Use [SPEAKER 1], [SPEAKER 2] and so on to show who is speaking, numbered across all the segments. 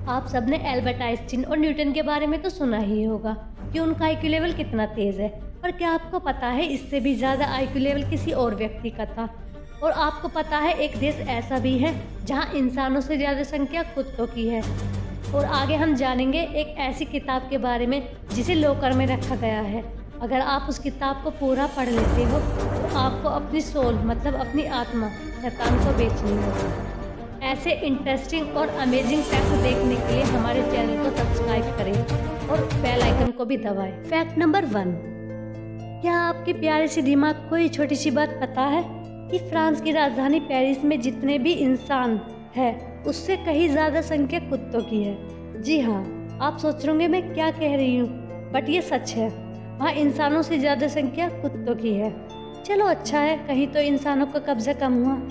[SPEAKER 1] आप सबने Albert Einstein और न्यूटन के बारे में तो सुना ही होगा कि उनका आईक्यू लेवल कितना तेज़ है। पर क्या आपको पता है इससे भी ज़्यादा आईक्यू लेवल किसी और व्यक्ति का था? और आपको पता है एक देश ऐसा भी है जहां इंसानों से ज़्यादा संख्या कुत्तों की है। और आगे हम जानेंगे एक ऐसी किताब के बारे में जिसे लॉकर में रखा गया है। अगर आप उस किताब को पूरा पढ़ लेते हो तो आपको अपनी सोल मतलब अपनी आत्मा शैतान को बेचनी होगी। ऐसे इंटरेस्टिंग और अमेजिंग फैक्ट देखने के लिए हमारे चैनल को सब्सक्राइब करें और बेल आइकन को भी दबाएं। फैक्ट नंबर 1, क्या आपके प्यारे से दिमाग को ये छोटी सी बात पता है कि फ्रांस की राजधानी पेरिस में जितने भी इंसान है उससे कहीं ज़्यादा संख्या कुत्तों की है। जी हाँ, आप सोच रहे होंगे मैं क्या कह रही हूँ, बट ये सच है। वहाँ इंसानों से ज़्यादा संख्या कुत्तों की है। चलो अच्छा है, कहीं तो इंसानों का कब्जा कम हुआ।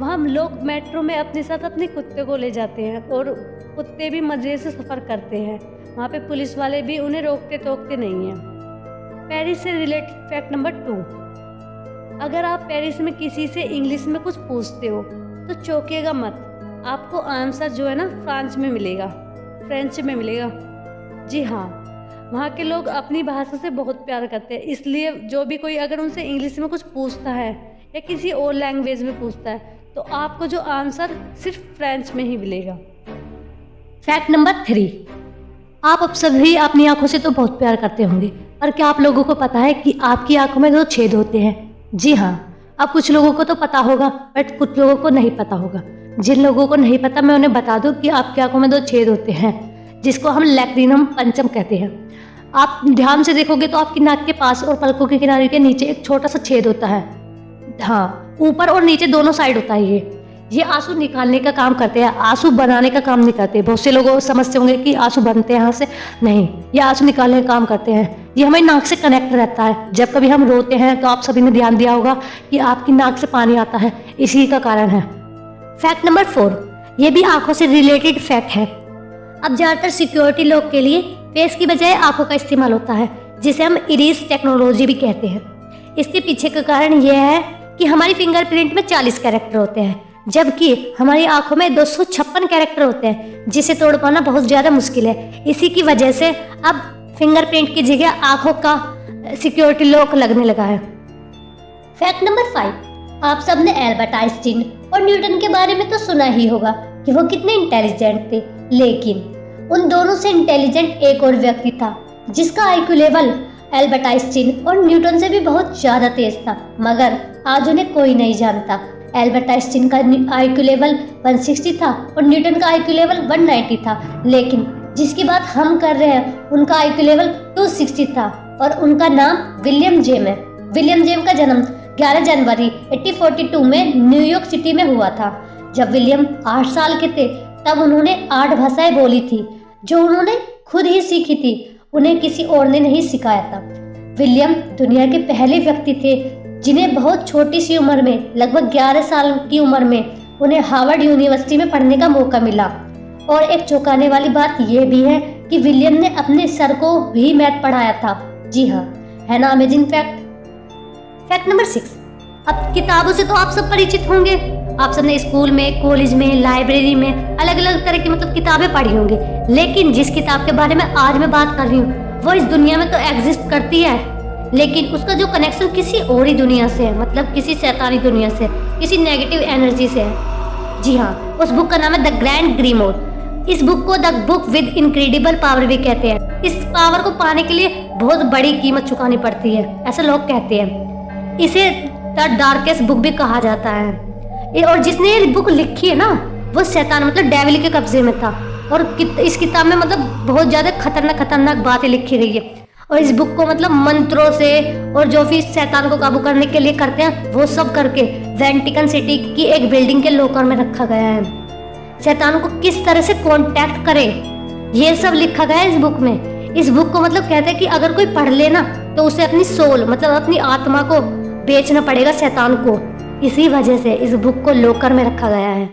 [SPEAKER 1] वहाँ लोग मेट्रो में अपने साथ अपने कुत्ते को ले जाते हैं और कुत्ते भी मज़े से सफ़र करते हैं। वहाँ पे पुलिस वाले भी उन्हें रोकते टोकते नहीं हैं। पेरिस से रिलेटेड फैक्ट नंबर 2, अगर आप पेरिस में किसी से इंग्लिश में कुछ पूछते हो तो चौंकिएगा मत, आपको आंसर जो है ना फ्रांस में मिलेगा, फ्रेंच में मिलेगा। जी हाँ, वहाँ के लोग अपनी भाषा से बहुत प्यार करते हैं, इसलिए जो भी कोई अगर उनसे इंग्लिश में कुछ पूछता है या किसी और लैंग्वेज में पूछता है तो आपको जो आंसर सिर्फ फ्रेंच में ही मिलेगा। फैक्ट नंबर 3, आप अब सभी अपनी आंखों से तो बहुत प्यार करते होंगे, पर क्या आप लोगों को पता है कि आपकी आंखों में 2 छेद होते हैं? जी हाँ, अब कुछ लोगों को तो पता होगा बट कुछ लोगों को नहीं पता होगा। जिन लोगों को नहीं पता मैं उन्हें बता दूं कि आपकी आंखों में 2 छेद होते हैं जिसको हम लैक्रिनम पंचम कहते हैं। आप ध्यान से देखोगे तो आपकी नाक के पास और पलकों के किनारे के नीचे एक छोटा सा छेद होता है। हाँ, ऊपर और नीचे दोनों साइड होता है। ये आंसू निकालने का काम करते हैं, आंसू बनाने का काम नहीं करते। बहुत से लोग समझते होंगे कि आंसू बनते हैं यहाँ से, नहीं, ये आंसू निकालने का काम करते हैं। ये हमारी नाक से कनेक्ट रहता है। जब कभी हम रोते हैं तो आप सभी ने ध्यान दिया होगा कि आपकी नाक से पानी आता है, इसी का कारण है। फैक्ट नंबर 4, ये भी आंखों से रिलेटेड फैक्ट है। अब ज़्यादातर सिक्योरिटी लोग के लिए फेस की बजाय आंखों का इस्तेमाल होता है, जिसे हम इरिस टेक्नोलॉजी भी कहते हैं। इसके पीछे का कारण यह है कि हमारी फिंगरप्रिंट में 40 कैरेक्टर होते हैं, जबकि हमारी आंखों में 256 कैरेक्टर होते हैं, जिसे तोड़ पाना बहुत ज़्यादा मुश्किल है। इसी की वजह से अब फिंगरप्रिंट की जगह आंखों का सिक्योरिटी लॉक लगने लगा है। फैक्ट नंबर 5, आप सबने एल्बर्ट आइंस्टीन और न्यूटन के बारे में तो सुना ही होगा कि वो कितने इंटेलिजेंट थे, लेकिन उन दोनों से इंटेलिजेंट एक और व्यक्ति था जिसका आईक्यू लेवल एल्बर्ट आइंस्टीन और न्यूटन से भी बहुत ज़्यादा तेज था, मगर आज उन्हें कोई नहीं जानता। एल्बर्ट आइंस्टीन का आईक्यू लेवल 160 था और न्यूटन का आईक्यू लेवल 190 था, लेकिन जिसकी बात हम कर रहे हैं उनका आईक्यू लेवल 260 था और उनका नाम विलियम जेम है। विलियम जेम का जन्म 11 जनवरी 1842 में न्यूयॉर्क सिटी में हुआ था। जब विलियम 8 साल के थे तब उन्होंने 8 भाषाएं बोली थी, जो उन्होंने खुद ही सीखी थी, उन्हें किसी और ने नहीं सिखाया था। विलियम दुनिया के पहले व्यक्ति थे जिन्हें बहुत छोटी सी उम्र में, लगभग 11 साल की उम्र में, उन्हें हार्वर्ड यूनिवर्सिटी में पढ़ने का मौका मिला। और एक चौंकाने वाली बात यह भी है कि विलियम ने अपने सर को भी मैथ पढ़ाया था। जी हाँ, है ना अमेजिंग फैक्ट। फैक्ट नंबर 6, अब किताबों से तो आप सब परिचित होंगे। आप सबने स्कूल में, कॉलेज में, लाइब्रेरी में अलग अलग तरह की किताबें पढ़ी होंगी, लेकिन जिस किताब के बारे में आज मैं बात कर रही हूँ वो इस दुनिया में तो एग्जिस्ट करती है, लेकिन उसका जो कनेक्शन किसी और ही दुनिया से है, मतलब किसी शैतानी दुनिया से, किसी नेगेटिव एनर्जी से है। जी हाँ, उस बुक का नाम है द ग्रैंड ग्रीमोर। इस बुक को the book with incredible power भी कहते हैं। इस पावर को पाने के लिए बहुत बड़ी कीमत चुकानी पड़ती है, ऐसे लोग कहते हैं। इसे द डार्केस्ट बुक भी कहा जाता है। और जिसने ये बुक लिखी है ना वो शैतान मतलब डेविल के कब्जे में था, और इस किताब में बहुत ज़्यादा खतरनाक बातें लिखी गई है। और इस बुक को मंत्रों से और जो भी शैतान को काबू करने के लिए करते हैं वो सब करके वेटिकन सिटी की एक बिल्डिंग के लॉकर में रखा गया है। शैतान को किस तरह से कांटेक्ट करे ये सब लिखा गया है इस बुक में। इस बुक को कहते हैं कि अगर कोई पढ़ लेना तो उसे अपनी सोल मतलब अपनी आत्मा को बेचना पड़ेगा शैतान को। इसी वजह से इस बुक को लॉकर में रखा गया है।